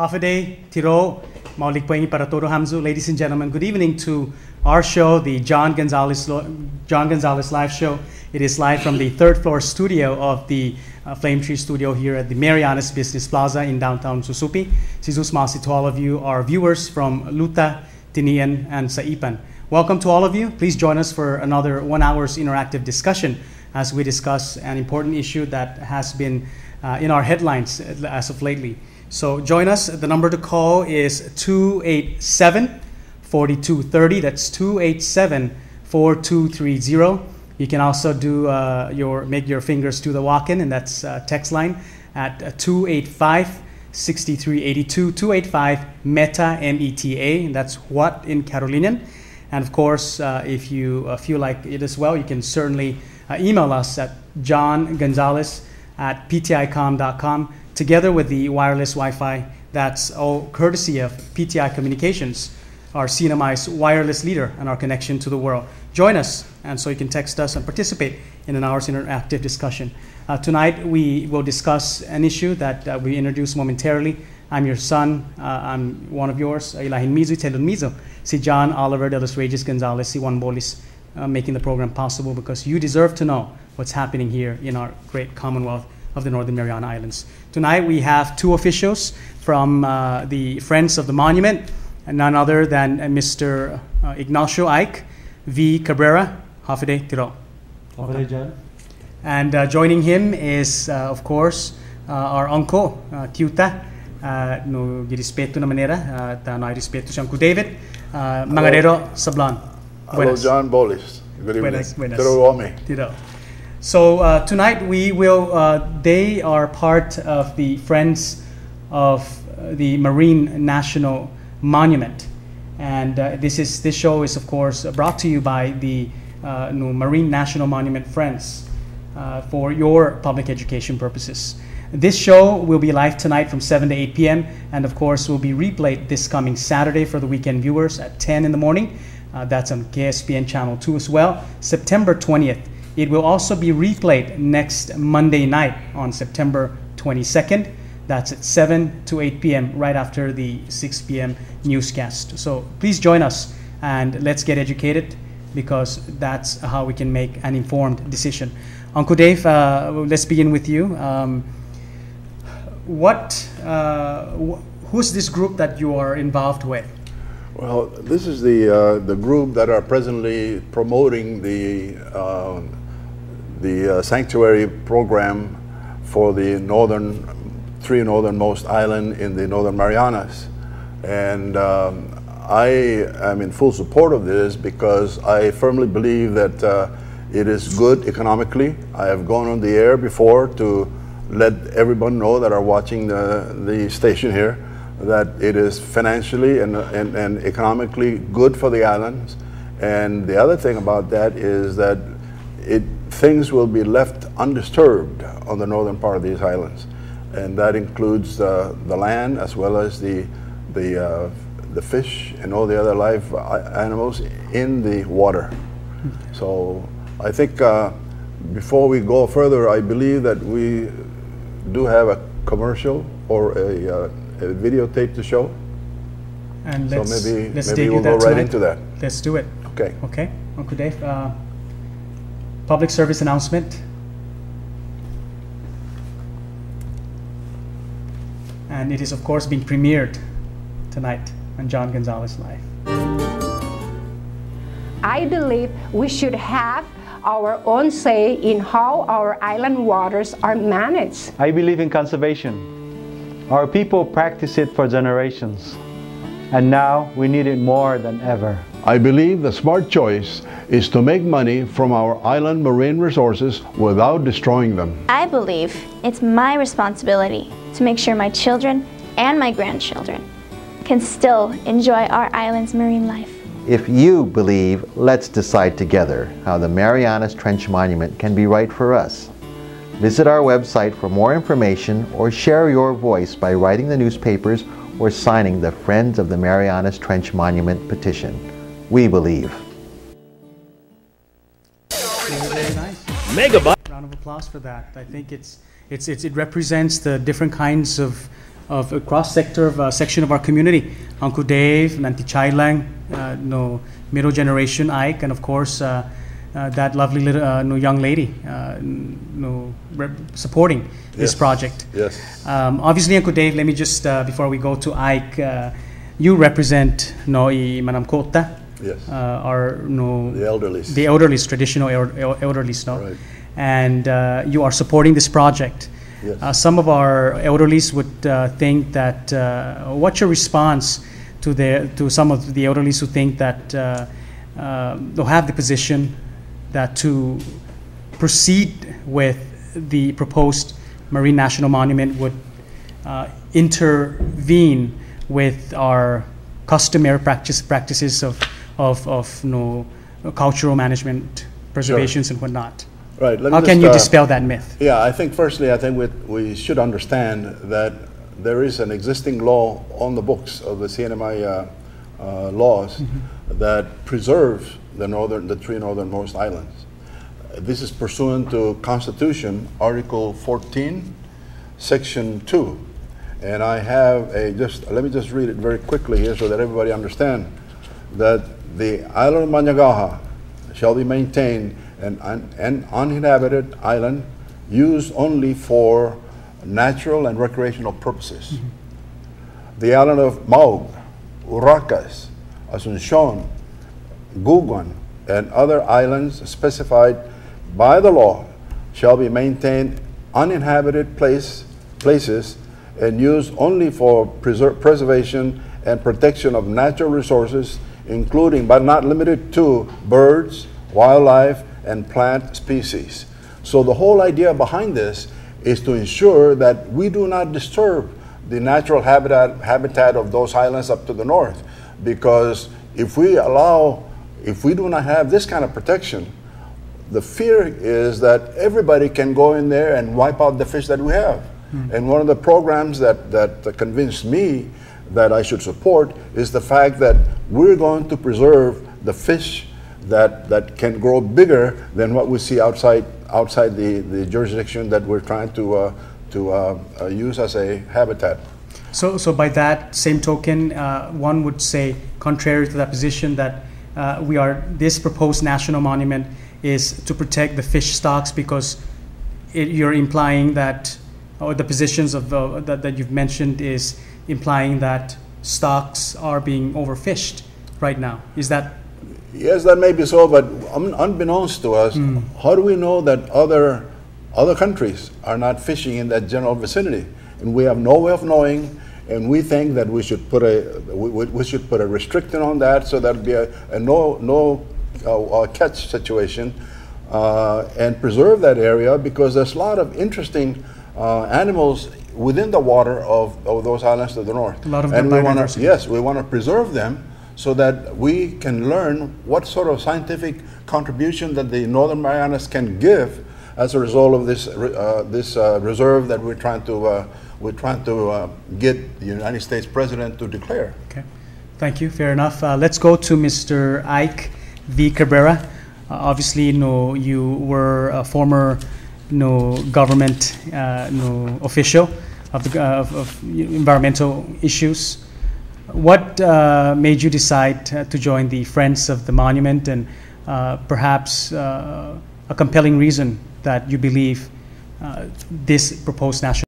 Hafide, Tiro, Maulik Poengi para todo Hamzu. Ladies and gentlemen, good evening to our show, the John Gonzales Live Show. It is live from the third floor studio of the Flame Tree Studio here at the Mariana's Business Plaza in downtown Susupi. Sizus Masi to all of you, our viewers from Luta, Tinian, and Saipan. Welcome to all of you. Please join us for another 1 hour's interactive discussion as we discuss an important issue that has been in our headlines as of lately. So join us. The number to call is 287-4230. That's 287-4230. You can also do make your fingers do the walk-in, and that's text line at 285-6382, 285 META, META, and that's what in Carolinian. And of course, if you feel like it as well, you can certainly email us at johngonzales@pticom.com together with the wireless Wi-Fi. That's all courtesy of PTI Communications, our CNMI's wireless leader and our connection to the world. Join us, and so you can text us and participate in an hour's interactive discussion. Tonight, we will discuss an issue that we introduced momentarily. I'm your son. I'm one of yours. Ilahin Mizu, Telun Mizu. Si John Oliver de los Reyes Gonzales, si Juan Bolis, making the program possible because you deserve to know what's happening here in our great Commonwealth of the Northern Mariana Islands. Tonight, we have two officials from the Friends of the Monument, and none other than Mr. Ignacio V Cabrera. Hafide Tiro. Hafide John. And joining him is, of course, our uncle, Tiuta. No girispeto na manera, na irispeto siyang ku David. Mangarero Sablan. Hello, John Bolis. Good evening. Buenas. Tiro. So tonight we will, they are part of the Friends of the Marine National Monument. And this show is, of course, brought to you by the Marine National Monument Friends for your public education purposes. This show will be live tonight from 7 to 8 p.m. and, of course, will be replayed this coming Saturday for the weekend viewers at 10 in the morning. That's on KSPN Channel 2 as well, September 20th. It will also be replayed next Monday night on September 22nd. That's at 7 to 8 p.m. right after the 6 p.m. newscast. So please join us and let's get educated because that's how we can make an informed decision. Uncle Dave, let's begin with you. Who's this group that you are involved with? Well, this is the group that are presently promoting the sanctuary program for the three northernmost island in the Northern Marianas. And I am in full support of this because I firmly believe that it is good economically. I have gone on the air before to let everyone know that are watching the station here that it is financially and economically good for the islands. And the other thing about that is that things will be left undisturbed on the northern part of these islands. And that includes the land as well as the fish and all the other live animals in the water. So I think before we go further, I believe that we do have a commercial or a videotape to show. And so maybe we'll go right into that. Let's do it. Okay. Okay, Uncle Dave. Public service announcement. And it is, of course, being premiered tonight on John Gonzales Live. I believe we should have our own say in how our island waters are managed. I believe in conservation. Our people practice it for generations, and now we need it more than ever. I believe the smart choice is to make money from our island marine resources without destroying them. I believe it's my responsibility to make sure my children and my grandchildren can still enjoy our island's marine life. If you believe, let's decide together how the Marianas Trench Monument can be right for us. Visit our website for more information or share your voice by writing the newspapers or signing the Friends of the Marianas Trench Monument petition. We believe. Very nice. Megabyte. Round of applause for that. I think it represents the different kinds of of a cross-sector of section of our community. Uncle Dave, Nanti Chailang, no middle generation Ike, and of course that lovely little no young lady supporting this project. Yes. Obviously, Uncle Dave, let me just before we go to Ike, you represent i Manam Kota. Yes. The elderlies. The elderlies, traditional elderlies, no? Right. And you are supporting this project. Yes. Some of our elderlies would think that. What's your response to some of the elderlies who think that they'll have the position that to proceed with the proposed Marine National Monument would intervene with our customary practices of cultural management, preservations, Sure. and whatnot. Right. How can you dispel that myth? Yeah, I think firstly, we should understand that there is an existing law on the books of the CNMI laws that preserves the three northernmost islands. This is pursuant to Constitution, Article 14, Section 2. And I have let me just read it very quickly here so that everybody understands that the island of Manyagaha shall be maintained an uninhabited island used only for natural and recreational purposes. The island of Maug, Uracas, Asuncion, Guguan, and other islands specified by the law shall be maintained uninhabited places and used only for preservation and protection of natural resources, including but not limited to birds, wildlife, and plant species. So the whole idea behind this is to ensure that we do not disturb the natural habitat of those islands up to the north, because if we do not have this kind of protection, the fear is that everybody can go in there and wipe out the fish that we have. And one of the programs that convinced me that I should support is the fact that we're going to preserve the fish that can grow bigger than what we see outside the jurisdiction that we're trying to use as a habitat. So by that same token, one would say, contrary to that position, that this proposed national monument is to protect the fish stocks, because you're implying that, or the positions of that you've mentioned is implying that stocks are being overfished right now. Is that? Yes, that may be so, but unbeknownst to us, how do we know that other countries are not fishing in that general vicinity? And we have no way of knowing, and we think that we should put a restriction on that, so that would be a no catch situation, and preserve that area, because there's a lot of interesting animals within the water of those islands to the north. A lot of and biodiversity. we want to preserve them so that we can learn what sort of scientific contribution that the Northern Marianas can give as a result of this reserve that we're trying to get the United States President to declare. Okay, thank you. Fair enough. Let's go to Mr. Ike V. Cabrera. Obviously, you were a former government official of environmental issues. What made you decide to join the Friends of the Monument, and perhaps a compelling reason that you believe this proposed national